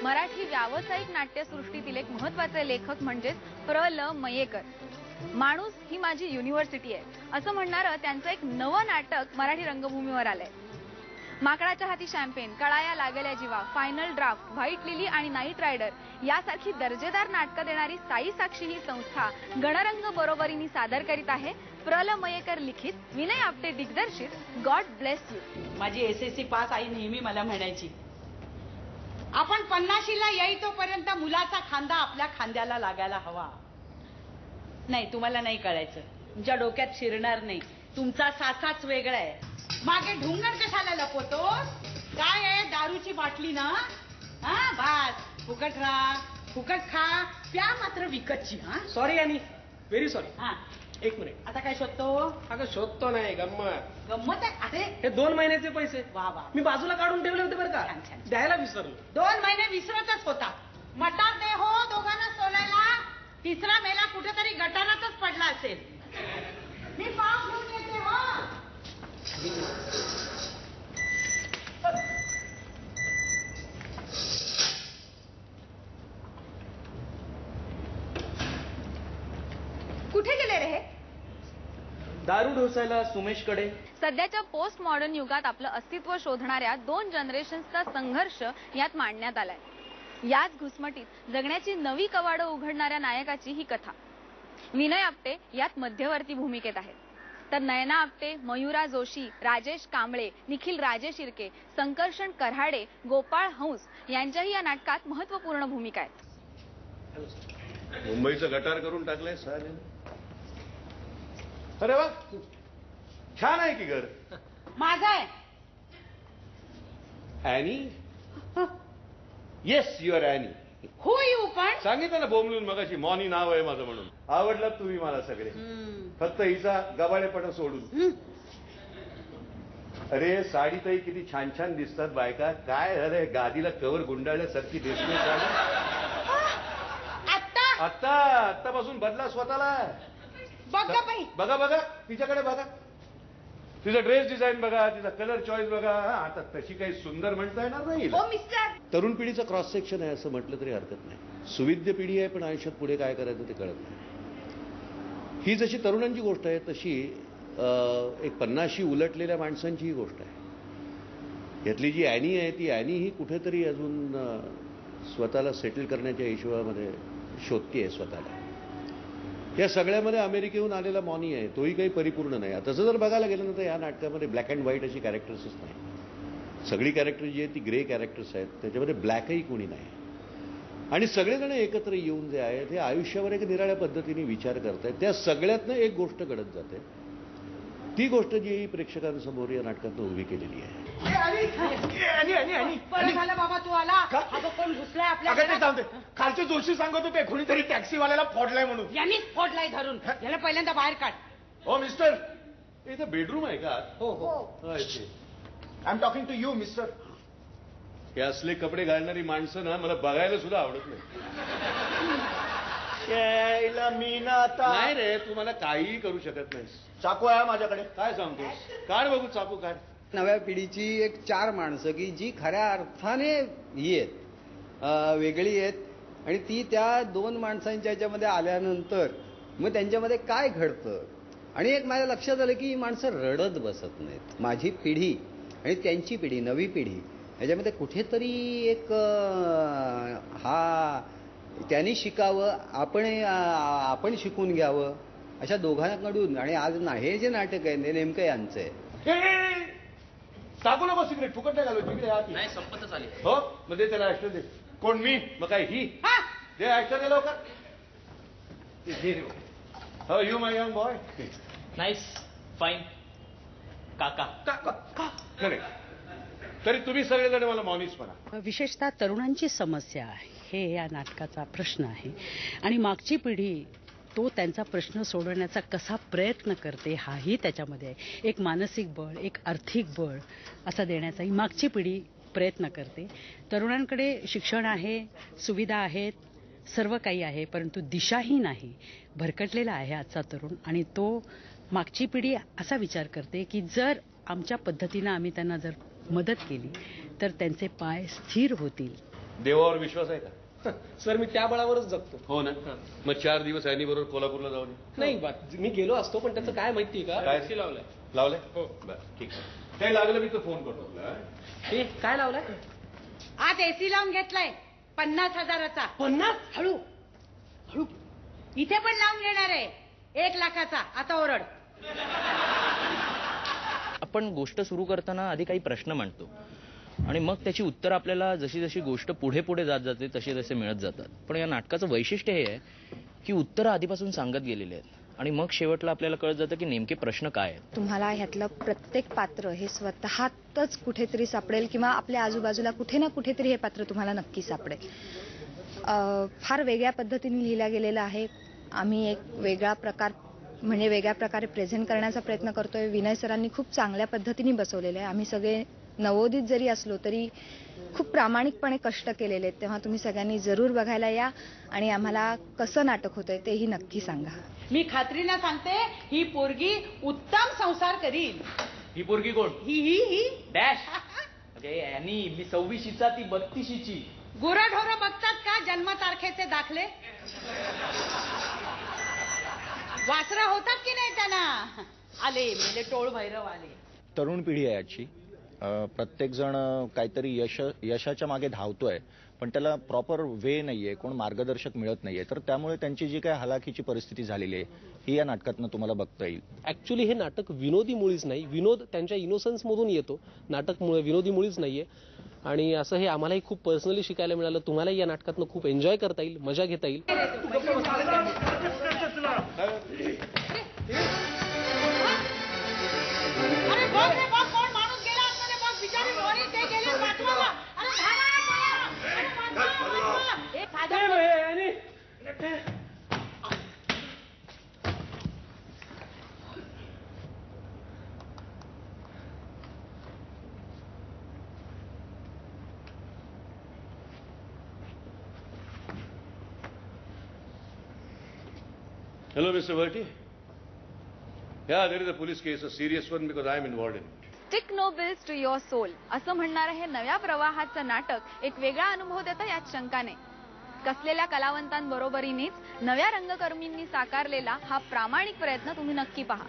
मराठी व्यावसायिक नाट्यसृष्टीतील एक महत्त्वाचे लेखक म्हणजेच प्र.ल. मयेकर. माणूस ही माझी युनिव्हर्सिटी आहे असं म्हणणारं त्यांचं एक नवं नाटक मराठी रंगभूमीवर आलंय. माकडाच्या हाती शॅम्पेन, कळाया लागल्या जीवा, फायनल ड्राफ्ट, व्हाईट लिली आणि नाईट रायडर यासारखी दर्जेदार नाटकं देणारी साई साक्षी ही संस्था गणरंग बरोबरीने सादर करीत आहे प्र.ल. मयेकर लिखित, विनय आपटे दिग्दर्शित गॉड ब्लेस यू. माझी SSC पास आई नेहमी मला म्हणायची, आपण 50ला येई तोपर्यंत मुलाचा खांदा आपल्या खांद्याला लागायला हवा. नाही, तुम्हाला नाही कळायचं, तुमच्या डोक्यात शिरणार नाही. तुमचा साचाच वेगळा आहे. मागे ढुंगण कशाला लपवतोस? काय आहे, दारूची बाटली ना? हा बस, फुकट राहा, फुकट खा, प्या मात्र विकतची. हा सॉरी आणि व्हेरी सॉरी. हा एक मिनिट. आता काय शोधतो? अगं शोधतो नाही, गंमत. गंमत आहे. अरे हे 2 महिन्याचे पैसे वा वा, मी बाजूला काढून ठेवले होते बरं का, छान, छान. द्यायला विसरलो. 2 महिने विसरतच होता. मटार दे हो दोघांना सोलायला. तिसरा मेला कुठेतरी गटारातच पडला असेल. मी पाव घेऊन येते हो. कुठे गेले रे हे? दारू ढोसायला सुमेशकडे. सध्याच्या पोस्ट मॉडर्न युगात आपलं अस्तित्व शोधणाऱ्या 2 जनरेशन्सचा संघर्ष यात मांडण्यात आलाय. याच घुसमटीत जगण्याची नवी कवाडं उघडणाऱ्या नायकाची ही कथा. विनय आपटे यात मध्यवर्ती भूमिकेत आहेत, तर नयना आपटे, मयुरा जोशी, राजेश कांबळे, निखिल राजेशिर्के, संकर्षण कराडे, गोपाळ हंस यांच्याही या नाटकात महत्त्वपूर्ण भूमिका आहेत. मुंबईचं गटार करून टाकलंय साले. अरे वा, छान आहे की घर. माझं आहे. ॲनी? Yes, your any. हो यू. पण सांगितलं ना बोंबलून मगाशी, मॉनी नाव आहे माझं म्हणून. आवडलं तुम्ही मला सगळे, फक्त हिचा गबाळेपणा सोडून. अरे साडीतही किती छान छान दिसतात बायका. काय अरे गादीला कवर गुंडाळल्यासारखी दिसते साडी. आत्ता आत्तापासून बदला स्वतःला. बघा बाई, बघा बघा तिच्याकडे बघा, तिचा ड्रेस डिझाईन बघा, तिचा कलर चॉईस बघा. आता तशी काही सुंदर म्हणता येणार नाही. हो मिस्टर. तरुण पिढीचं क्रॉस सेक्शन आहे असं म्हटलं तरी हरकत नाही. सुविद्य पिढी आहे, पण आयुष्यात पुढे काय करायचं ते कळत नाही. ही जशी तरुणांची गोष्ट आहे तशी एक 50शी उलटलेल्या माणसांची ही गोष्ट आहे. यातली जी ॲनी आहे ती ॲनी ही कुठेतरी अजून स्वतःला सेटल करण्याच्या हिशोबामध्ये शोधतीये स्वतःला. या सगळ्यामध्ये अमेरिकेहून आलेला मॉनी आहे, तोही काही परिपूर्ण नाही. तसं जर बघायला गेलं ना तर या नाटकामध्ये ब्लॅक अँड व्हाईट अशी कॅरेक्टर्सच नाही. सगळी कॅरेक्टर जी आहेत ती ग्रे कॅरेक्टर्स आहेत, त्याच्यामध्ये ब्लॅकही कोणी नाही. आणि सगळेजण एकत्र येऊन जे आहेत हे आयुष्यावर एक निराळ्या पद्धतीने विचार करतायत. त्या सगळ्यातनं एक गोष्ट घडत जाते, ती गोष्ट जी प्रेक्षकांसमोर या नाटकातनं उभी केलेली आहे. झालं बाबा, तू आला. कोण घुसलाय आपल्या? खालचे जोशी सांगत होते कोणीतरी टॅक्सीवाल्याला फोडलाय म्हणून. यांनीच फोडलाय धरून. याला पहिल्यांदा बाहेर काढ. हो मिस्टर, इथं बेडरूम आहे का? हो हो, I am talking to you mister. हे असले कपडे घालणारी माणसं ना मला बघायला सुद्धा आवडत नाही. मी ना आता नाही रे, तू मला काहीही करू शकत नाहीस. चाकू आहे माझ्याकडे. काय सांगतोस? काढ बघू चाकू, काढ. नव्या पिढीची एक 4 माणसं की जी खऱ्या अर्थाने ही आहेत, वेगळी आहेत. आणि ती त्या 2 माणसांच्या ह्याच्यामध्ये आल्यानंतर मग त्यांच्यामध्ये काय घडतं. आणि एक माझ्या लक्षात आलं की ही माणसं रडत बसत नाहीत. माझी पिढी आणि त्यांची पिढी, नवी पिढी, ह्याच्यामध्ये कुठेतरी एक हा त्यांनी शिकावं, आपण शिकून घ्यावं अशा दोघांकडून. आणि आज हे जे नाटक आहे ते नेमकं यांचं आहे. टाकू नको सिगरेट, फुकट नाही घालू. तिकडे नाही, संपतच आली. हो मग दे त्याला ऍक्टर दे. कोण? मी? मग काय ही? दे ऍक्टर दे लवकर. हो you my young boy. Nice, fine. काका नाही, तरी तुम्ही सगळेजण मला मॉनिस म्हणा. विशेषतः तरुणांची समस्या हे या नाटकाचा प्रश्न आहे. आणि मागची पिढी तो त्यांचा प्रश्न सोडवण्याचा कसा प्रयत्न करते हाही त्याच्यामध्ये आहे. एक मानसिक बळ, एक आर्थिक बळ असा देण्याचाही मागची पिढी प्रयत्न करते. तरुणांकडे शिक्षण आहे, सुविधा आहेत, सर्व काही आहे, परंतु दिशाही नाही. भरकटलेला आहे आजचा तरुण. आणि तो मागची पिढी असा विचार करते की जर आमच्या पद्धतीनं आम्ही त्यांना जर मदत केली तर त्यांचे पाय स्थिर होतील देवावर विश्वास आहे का? सर मी त्या बळावरच जगतो. हो ना. मग 4 दिवस ॲनी बरोबर कोल्हापूरला जाऊन ये. नाही मी गेलो असतो, पण त्याचं काय माहितीये का? काय? AC लावलाय. लावलंय? हो. बरं ठीक आहे. काही लागलं मी तर फोन करतो तुला. हे काय लावलाय? आज एसी लावून घेतलाय 50,000चा. 50? हळू हळू. इथे पण लावून घेणार आहे 1 लाखाचा. आता ओरड. आपण गोष्ट सुरू करताना आधी काही प्रश्न मांडतो आणि मग त्याची उत्तर आपल्याला जशी जशी गोष्ट पुढे पुढे जात जाते तसे तसे मिळत जातात. पण या नाटकाचं वैशिष्ट्य हे आहे की उत्तरं आधीपासून सांगत गेलेली आहेत आणि मग शेवटला आपल्याला कळत जातं की नेमके प्रश्न काय आहेत. तुम्हाला ह्यातलं प्रत्येक पात्र हे स्वतःतच कुठेतरी सापडेल किंवा आपल्या आजूबाजूला कुठे ना कुठेतरी हे पात्र तुम्हाला नक्की सापडेल. फार वेगळ्या पद्धतीने लिहिला गेलेला आहे. आम्ही एक वेगळा प्रकारे प्रेझेंट करण्याचा प्रयत्न करतोय. विनय सरांनी खूप चांगल्या पद्धतीने बसवलेलं आहे. आम्ही सगळे नवोदित जरी असलो तरी खूप प्रामाणिकपणे कष्ट केलेले आहेत. तेव्हा तुम्ही सगळ्यांनी जरूर बघायला या आणि आम्हाला कसं नाटक होतंय तेही नक्की सांगा. मी खात्रीनं सांगते ही पोरगी उत्तम संसार करील. ही पोरगी कोण? ही डॅश. ॲनी मी 26शीचा ती 32शीची. गुरंढोरं बघतात का जन्मतारखेचे दाखले? वासरा होतात की नाही त्यांना? आले मेले टोळ भैरव आले. तरुण पिढी आहे आजची. प्रत्येक जण काहीतरी यशाच्या मागे धावतोय, पण त्याला प्रॉपर वे नाहीये, कोण मार्गदर्शक मिळत नाहीये. तर त्यामुळे त्यांची जी काय हलाखीची परिस्थिती झालेली आहे ही या नाटकातनं तुम्हाला बघता येईल. ऍक्च्युली हे नाटक विनोदी मुळीच नाही. विनोद त्यांच्या इनोसन्स मधून येतो. नाटक विनोदी मुळीच नाहीये. आणि असं हे आम्हालाही खूप पर्सनली शिकायला मिळालं. तुम्हालाही या नाटकातनं खूप एन्जॉय करता येईल, मजा घेता येईल. अरे बघ रे बघ, कोण माणूस गेला आतमध्ये बघ. बिचारे लोरी ते गेले पाठवायला. अरे धावा. हे father. Hello, Mr. Verti. Yeah, there is a police case, a serious one, because I am involved in it. Stick no bills to your soul असं म्हणणारं हे नव्या प्रवाहाचं नाटक एक वेगळा अनुभव देतं यात शंका नाही. कसलेल्या कलावंतांबरोबरीनेच नव्या रंगकर्मींनी साकारलेला हा प्रामाणिक प्रयत्न तुम्ही नक्की पहा.